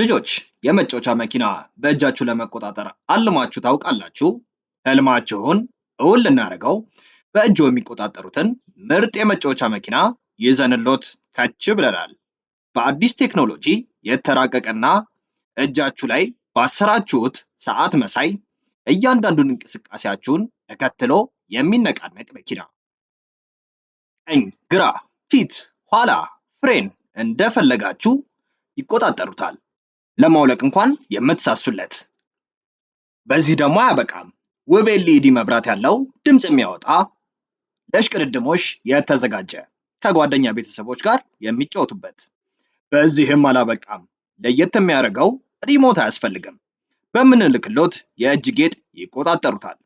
ልጆች የመጫወቻ መኪና በእጃችሁ ለመቆጣጠር አልማችሁ ታውቃላችሁ? ህልማችሁን እውን ልናደርገው በእጆ የሚቆጣጠሩትን ምርጥ የመጫወቻ መኪና ይዘንሎት ከች ብለናል። በአዲስ ቴክኖሎጂ የተራቀቀና እጃችሁ ላይ ባሰራችሁት ሰዓት መሳይ እያንዳንዱን እንቅስቃሴያችሁን ተከትሎ የሚነቃነቅ መኪና። ቀኝ፣ ግራ፣ ፊት፣ ኋላ፣ ፍሬን እንደፈለጋችሁ ይቆጣጠሩታል። ለማውለቅ እንኳን የምትሳሱለት። በዚህ ደግሞ አያበቃም። ውብ ኤልኢዲ መብራት ያለው ድምጽ የሚያወጣ ለሽቅድድሞሽ የተዘጋጀ ከጓደኛ ቤተሰቦች ጋር የሚጫወቱበት። በዚህም አላበቃም። ለየት የሚያደርገው ሪሞት አያስፈልግም። በምንልክሎት የእጅ ጌጥ ይቆጣጠሩታል።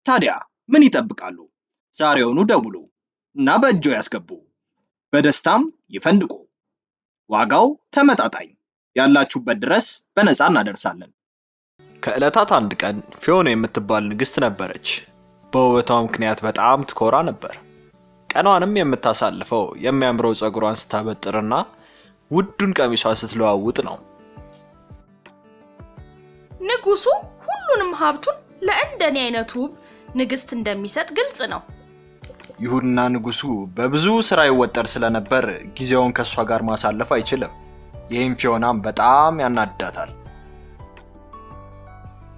ታዲያ ምን ይጠብቃሉ? ዛሬውኑ ደውሉ እና በእጆ ያስገቡ። በደስታም ይፈንድቁ። ዋጋው ተመጣጣኝ፣ ያላችሁበት ድረስ በነፃ እናደርሳለን። ከዕለታት አንድ ቀን ፊዮና የምትባል ንግስት ነበረች። በውበቷ ምክንያት በጣም ትኮራ ነበር። ቀኗንም የምታሳልፈው የሚያምረው ጸጉሯን ስታበጥርና ውዱን ቀሚሷን ስትለዋውጥ ነው። ንጉሱ ሁሉንም ሀብቱን ለእንደኔ አይነቱ ውብ ንግስት እንደሚሰጥ ግልጽ ነው። ይሁንና ንጉሱ በብዙ ስራ ይወጠር ስለነበር ጊዜውን ከሷ ጋር ማሳለፍ አይችልም። ይህም ፊዮናም በጣም ያናድዳታል።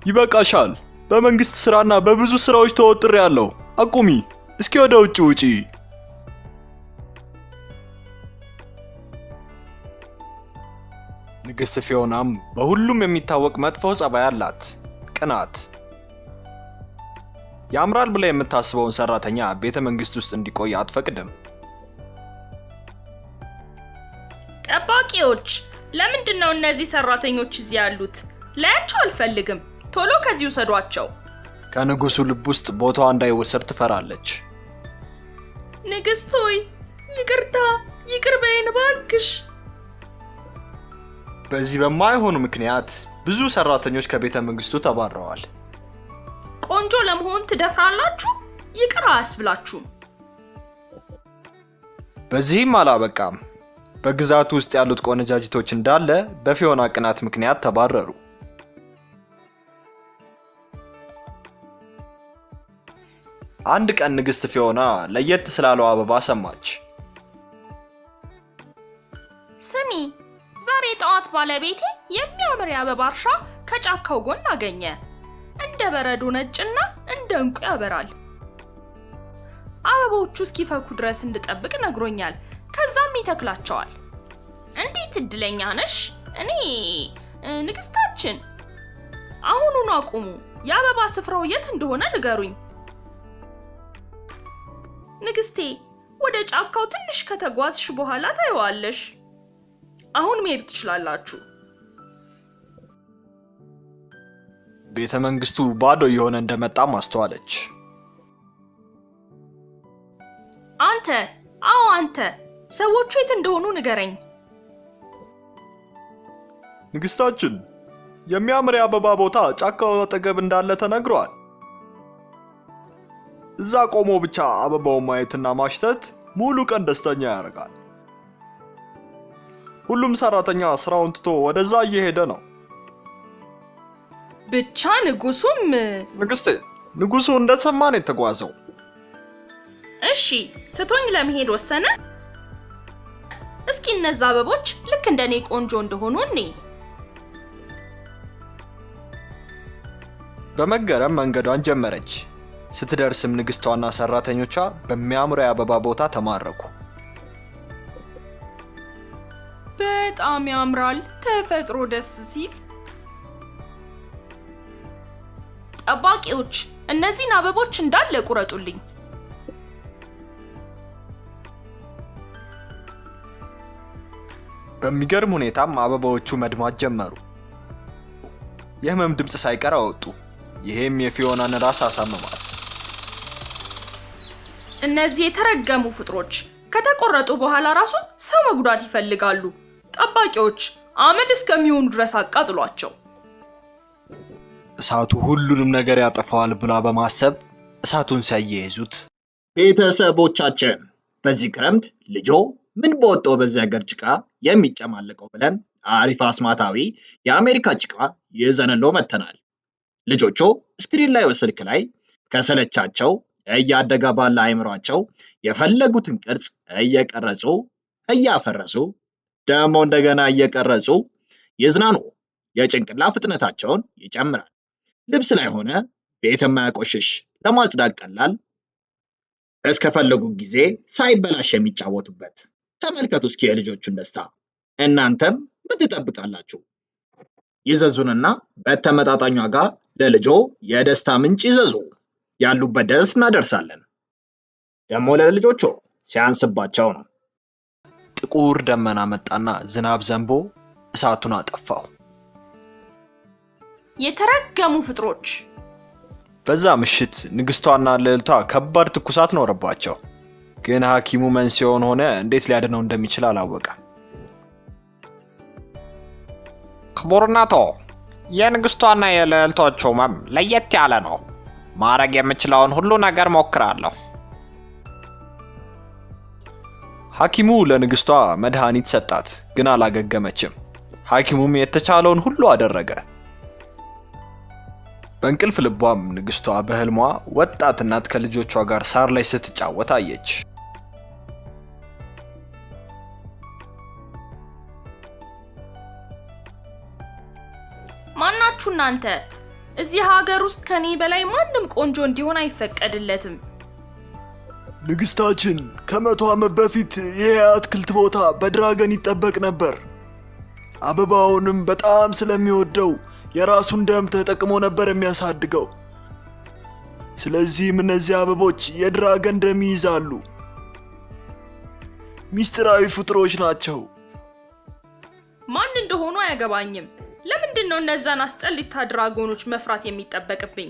ይበቃሻል፣ በመንግስት ስራና በብዙ ስራዎች ተወጥሬያለሁ። አቁሚ፣ እስኪ ወደ ውጪ ውጪ። ንግስት ፊዮናም በሁሉም የሚታወቅ መጥፎ ጸባይ አላት፣ ቅናት። ያምራል ብላ የምታስበውን ሰራተኛ ቤተ መንግስት ውስጥ እንዲቆይ አትፈቅድም። ጠባቂዎች፣ ለምንድነው እነዚህ ሰራተኞች እዚህ ያሉት? ላያቸው አልፈልግም። ቶሎ ከዚህ ውሰዷቸው። ከንጉሱ ልብ ውስጥ ቦታዋ እንዳይወሰድ ትፈራለች። ንግስት ሆይ ይቅርታ፣ ይቅር በይን እባክሽ። በዚህ በማይሆኑ ምክንያት ብዙ ሰራተኞች ከቤተ መንግስቱ ተባረዋል። ቆንጆ ለመሆን ትደፍራላችሁ? ይቅር አያስብላችሁም። በዚህም አላበቃም። በግዛቱ ውስጥ ያሉት ቆነጃጅቶች እንዳለ በፊዮና ቅናት ምክንያት ተባረሩ። አንድ ቀን ንግስት ፊዮና ለየት ስላለው አበባ ሰማች። ስሚ፣ ዛሬ ጠዋት ባለቤቴ የሚያምር የአበባ እርሻ ከጫካው ጎን አገኘ። እንደ በረዶ ነጭና እንደ እንቁ ያበራል። አበቦቹ እስኪፈኩ ድረስ እንድጠብቅ ነግሮኛል። ከዛም ይተክላቸዋል። እንዴት እድለኛ ነሽ! እኔ ንግስታችን፣ አሁኑን አቁሙ። የአበባ ስፍራው የት እንደሆነ ንገሩኝ። ንግስቴ፣ ወደ ጫካው ትንሽ ከተጓዝሽ በኋላ ታይዋለሽ። አሁን መሄድ ትችላላችሁ። ቤተ መንግስቱ ባዶ የሆነ እንደመጣ ማስተዋለች። አንተ ሰዎቹ የት እንደሆኑ ንገረኝ። ንግስታችን፣ የሚያምር የአበባ ቦታ ጫካው አጠገብ እንዳለ ተነግሯል። እዛ ቆሞ ብቻ አበባውን ማየትና ማሽተት ሙሉ ቀን ደስተኛ ያደርጋል። ሁሉም ሰራተኛ ስራውን ትቶ ወደዛ እየሄደ ነው። ብቻ ንጉሱም ንግስቴ፣ ንጉሱ እንደሰማ ነው የተጓዘው። እሺ፣ ትቶኝ ለመሄድ ወሰነ። እስኪ እነዛ አበቦች ልክ እንደኔ ቆንጆ እንደሆኑ እኔ በመገረም መንገዷን ጀመረች። ስትደርስም ንግስቷና ሰራተኞቿ በሚያምር የአበባ ቦታ ተማረኩ። በጣም ያምራል፣ ተፈጥሮ ደስ ሲል። ጠባቂዎች፣ እነዚህን አበቦች እንዳለ ቁረጡልኝ። በሚገርም ሁኔታም አበባዎቹ መድማት ጀመሩ። የህመም ድምጽ ሳይቀር አወጡ። ይሄም የፊዮናን ራስ አሳመማት። እነዚህ የተረገሙ ፍጥሮች ከተቆረጡ በኋላ ራሱ ሰው መጉዳት ይፈልጋሉ። ጠባቂዎች አመድ እስከሚሆኑ ድረስ አቃጥሏቸው። እሳቱ ሁሉንም ነገር ያጠፋዋል ብላ በማሰብ እሳቱን ሲያያይዙት፣ ቤተሰቦቻችን በዚህ ክረምት ልጆ ምን በወጣው በዚህ ሀገር ጭቃ የሚጨማለቀው ብለን አሪፍ አስማታዊ የአሜሪካ ጭቃ ይዘንሎ መተናል። ልጆቹ ስክሪን ላይ ስልክ ላይ ከሰለቻቸው እያደገ ባለ አይምሯቸው የፈለጉትን ቅርጽ እየቀረጹ እያፈረሱ ደግሞ እንደገና እየቀረጹ ይዝናኑ። የጭንቅላ ፍጥነታቸውን ይጨምራል። ልብስ ላይ ሆነ ቤት የማያቆሽሽ ለማጽዳት ቀላል፣ እስከፈለጉ ጊዜ ሳይበላሽ የሚጫወቱበት። ተመልከቱ እስኪ የልጆቹን ደስታ። እናንተም ምን ትጠብቃላችሁ? ይዘዙንና በተመጣጣኝ ዋጋ ለልጆ የደስታ ምንጭ ይዘዙ። ያሉበት ድረስ እናደርሳለን። ደግሞ ለልጆቹ ሲያንስባቸው ነው። ጥቁር ደመና መጣና ዝናብ ዘንቦ እሳቱን አጠፋው። የተረገሙ ፍጥሮች! በዛ ምሽት ንግስቷና ልዕልቷ ከባድ ትኩሳት ኖረባቸው። ግን ሐኪሙ መንስኤውን ሆነ እንዴት ሊያድነው እንደሚችል አላወቀ። ክቡርነቶ፣ የንግስቷና የልዕልቶቹ ህመም ለየት ያለ ነው። ማድረግ የምችለውን ሁሉ ነገር ሞክራለሁ። ሐኪሙ ለንግስቷ መድኃኒት ሰጣት፣ ግን አላገገመችም። ሐኪሙም የተቻለውን ሁሉ አደረገ። በእንቅልፍ ልቧም ንግስቷ በህልሟ ወጣት እናት ከልጆቿ ጋር ሳር ላይ ስትጫወት አየች። ማናችሁ እናንተ? እዚህ ሀገር ውስጥ ከኔ በላይ ማንም ቆንጆ እንዲሆን አይፈቀድለትም። ንግስታችን፣ ከ100 ዓመት በፊት ይሄ አትክልት ቦታ በድራገን ይጠበቅ ነበር። አበባውንም በጣም ስለሚወደው የራሱን ደም ተጠቅሞ ነበር የሚያሳድገው። ስለዚህም እነዚህ አበቦች የድራገን ደም ይይዛሉ። ሚስጥራዊ ፍጥሮች ናቸው። ማን እንደሆኑ አያገባኝም። ለምንድን ነው እነዛን አስጠሊታ ድራጎኖች መፍራት የሚጠበቅብኝ?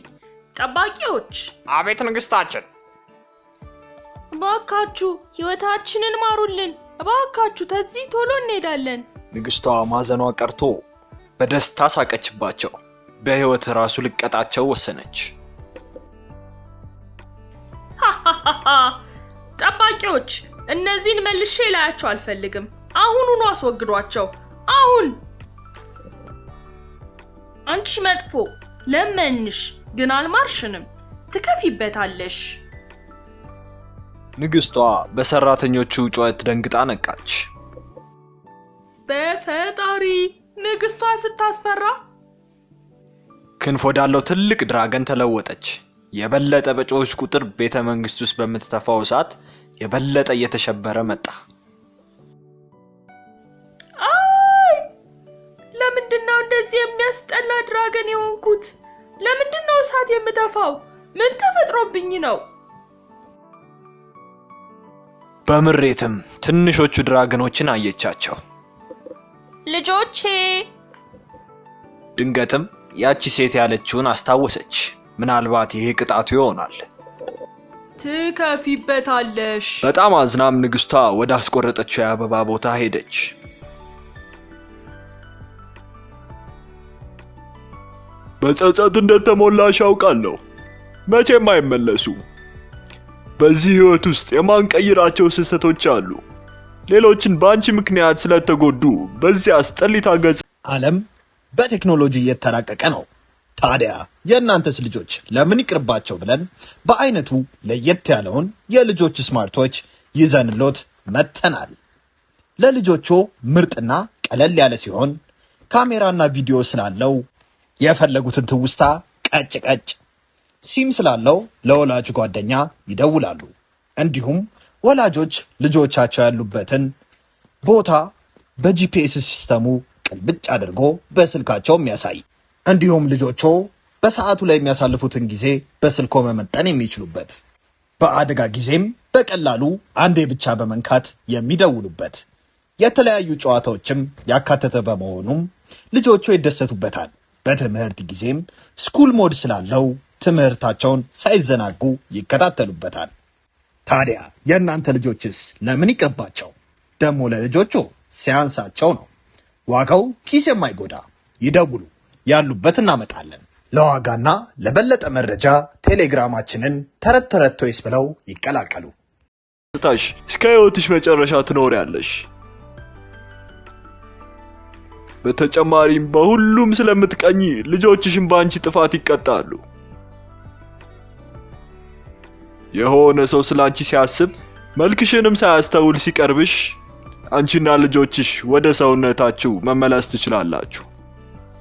ጠባቂዎች! አቤት ንግስታችን። እባካችሁ ህይወታችንን ማሩልን። እባካችሁ ተዚህ ቶሎ እንሄዳለን። ንግስቷ ማዘኗ ቀርቶ በደስታ ሳቀችባቸው። በህይወት ራሱ ልቀጣቸው ወሰነች። ጠባቂዎች! እነዚህን መልሼ ላያቸው አልፈልግም። አሁኑኑ አስወግዷቸው። አሁን! አንቺ መጥፎ! ለመንሽ ግን አልማርሽንም። ትከፊበታለሽ። ንግስቷ በሰራተኞቹ ጩኸት ደንግጣ ነቃች። በፈጣሪ! ንግስቷ ስታስፈራ! ክንፍ ወዳለው ትልቅ ድራገን ተለወጠች። የበለጠ በጮች ቁጥር ቤተ መንግስት ውስጥ በምትተፋው እሳት የበለጠ እየተሸበረ መጣ። አይ! ለምንድነው እንደዚህ የሚያስጠላ ድራገን የሆንኩት? ለምንድነው እሳት የምተፋው? ምን ተፈጥሮብኝ ነው? በምሬትም ትንሾቹ ድራገኖችን አየቻቸው። ልጆቼ! ድንገትም ያቺ ሴት ያለችውን አስታወሰች። ምናልባት ይሄ ቅጣቱ ይሆናል። ትከፊበታለሽ። በጣም አዝናም ንግስቷ ወደ አስቆረጠችው የአበባ ቦታ ሄደች። በጸጸት እንደተሞላሽ አውቃለሁ። መቼም አይመለሱ። በዚህ ህይወት ውስጥ የማንቀይራቸው ስህተቶች አሉ። ሌሎችን በአንቺ ምክንያት ስለተጎዱ በዚህ አስጠሊታ ገጽ። ዓለም በቴክኖሎጂ እየተራቀቀ ነው። ታዲያ የእናንተስ ልጆች ለምን ይቅርባቸው ብለን በአይነቱ ለየት ያለውን የልጆች ስማርቶች ይዘንሎት መጥተናል። ለልጆቹ ምርጥና ቀለል ያለ ሲሆን ካሜራና ቪዲዮ ስላለው የፈለጉትን ትውስታ ቀጭ ቀጭ፣ ሲም ስላለው ለወላጅ ጓደኛ ይደውላሉ። እንዲሁም ወላጆች ልጆቻቸው ያሉበትን ቦታ በጂፒኤስ ሲስተሙ ቅልብጭ አድርጎ በስልካቸው የሚያሳይ፣ እንዲሁም ልጆቹ በሰዓቱ ላይ የሚያሳልፉትን ጊዜ በስልኮ መመጠን የሚችሉበት፣ በአደጋ ጊዜም በቀላሉ አንዴ ብቻ በመንካት የሚደውሉበት፣ የተለያዩ ጨዋታዎችም ያካተተ በመሆኑም ልጆቹ ይደሰቱበታል። በትምህርት ጊዜም ስኩል ሞድ ስላለው ትምህርታቸውን ሳይዘናጉ ይከታተሉበታል። ታዲያ የእናንተ ልጆችስ ለምን ይቅርባቸው? ደግሞ ለልጆቹ ሲያንሳቸው ነው። ዋጋው ኪስ የማይጎዳ ይደውሉ፣ ያሉበት እናመጣለን። ለዋጋና ለበለጠ መረጃ ቴሌግራማችንን ተረት ተረት ቶይስ ብለው ይቀላቀሉ። ታሽ እስከ ህይወትሽ መጨረሻ ትኖሪያለሽ። በተጨማሪም በሁሉም ስለምትቀኝ ልጆችሽም በአንቺ ጥፋት ይቀጣሉ። የሆነ ሰው ስላንቺ ሲያስብ መልክሽንም ሳያስተውል ሲቀርብሽ አንቺና ልጆችሽ ወደ ሰውነታችሁ መመለስ ትችላላችሁ።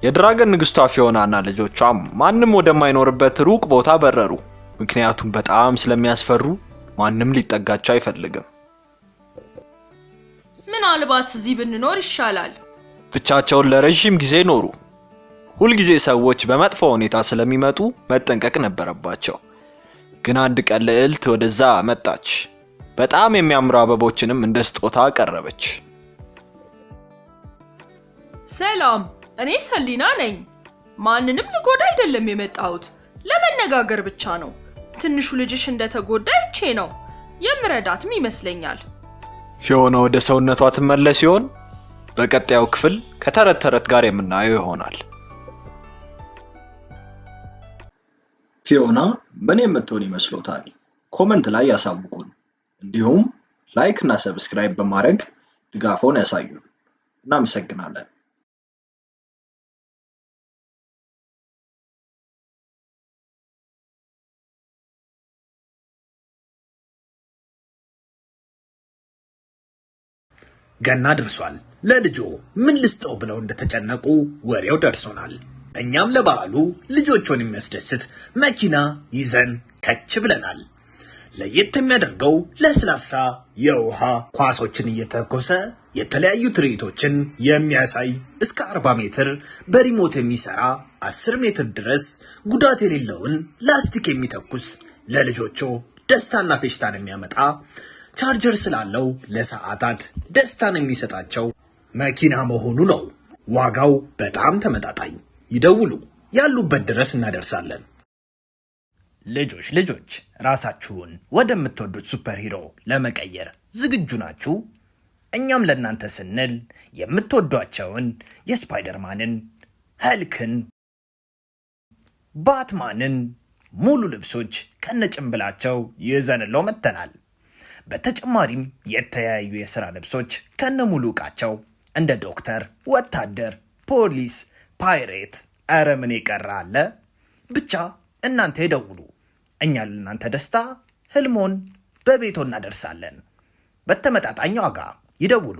የድራገን ንግስቷ ፊዮናና ልጆቿም ማንም ወደማይኖርበት ሩቅ ቦታ በረሩ። ምክንያቱም በጣም ስለሚያስፈሩ ማንም ሊጠጋቸው አይፈልግም። ምናልባት እዚህ ብንኖር ይሻላል። ብቻቸውን ለረጅም ጊዜ ኖሩ። ሁልጊዜ ሰዎች በመጥፎ ሁኔታ ስለሚመጡ መጠንቀቅ ነበረባቸው። ግን አንድ ቀን ልዕልት ወደዛ መጣች። በጣም የሚያምሩ አበቦችንም እንደ ስጦታ አቀረበች። ሰላም፣ እኔ ሰሊና ነኝ። ማንንም ልጎዳ አይደለም የመጣሁት፣ ለመነጋገር ብቻ ነው። ትንሹ ልጅሽ እንደተጎዳ አይቼ ነው የምረዳትም ይመስለኛል። ፊዮና ወደ ሰውነቷ ትመለስ ሲሆን በቀጣዩ ክፍል ከተረት ተረት ጋር የምናየው ይሆናል። ፊዮና ምን የምትሆን ይመስሎታል? ኮመንት ላይ ያሳውቁን። እንዲሁም ላይክ እና ሰብስክራይብ በማድረግ ድጋፎን ያሳዩን። እናመሰግናለን። ገና ደርሷል። ለልጆ ምን ልስጠው ብለው እንደተጨነቁ ወሬው ደርሶናል። እኛም ለበዓሉ ልጆቹን የሚያስደስት መኪና ይዘን ከች ብለናል። ለየት የሚያደርገው ለስላሳ የውሃ ኳሶችን እየተኮሰ የተለያዩ ትርኢቶችን የሚያሳይ እስከ 40 ሜትር በሪሞት የሚሰራ 10 ሜትር ድረስ ጉዳት የሌለውን ላስቲክ የሚተኩስ ለልጆቹ ደስታና ፌሽታን የሚያመጣ ቻርጀር ስላለው ለሰዓታት ደስታን የሚሰጣቸው መኪና መሆኑ ነው። ዋጋው በጣም ተመጣጣኝ። ይደውሉ፣ ያሉበት ድረስ እናደርሳለን። ልጆች ራሳችሁን ወደምትወዱት ሱፐር ሂሮ ለመቀየር ዝግጁ ናችሁ? እኛም ለእናንተ ስንል የምትወዷቸውን የስፓይደርማንን፣ ሀልክን፣ ባትማንን ሙሉ ልብሶች ከነጭንብላቸው ይዘንለው መጥተናል። በተጨማሪም የተለያዩ የሥራ ልብሶች ከነሙሉ ዕቃቸው እንደ ዶክተር፣ ወታደር፣ ፖሊስ፣ ፓይሬት፣ ኧረ ምን የቀረ አለ? ብቻ እናንተ ይደውሉ፣ እኛ ለእናንተ ደስታ ህልሞን በቤቶ እናደርሳለን። በተመጣጣኝ ዋጋ ይደውሉ።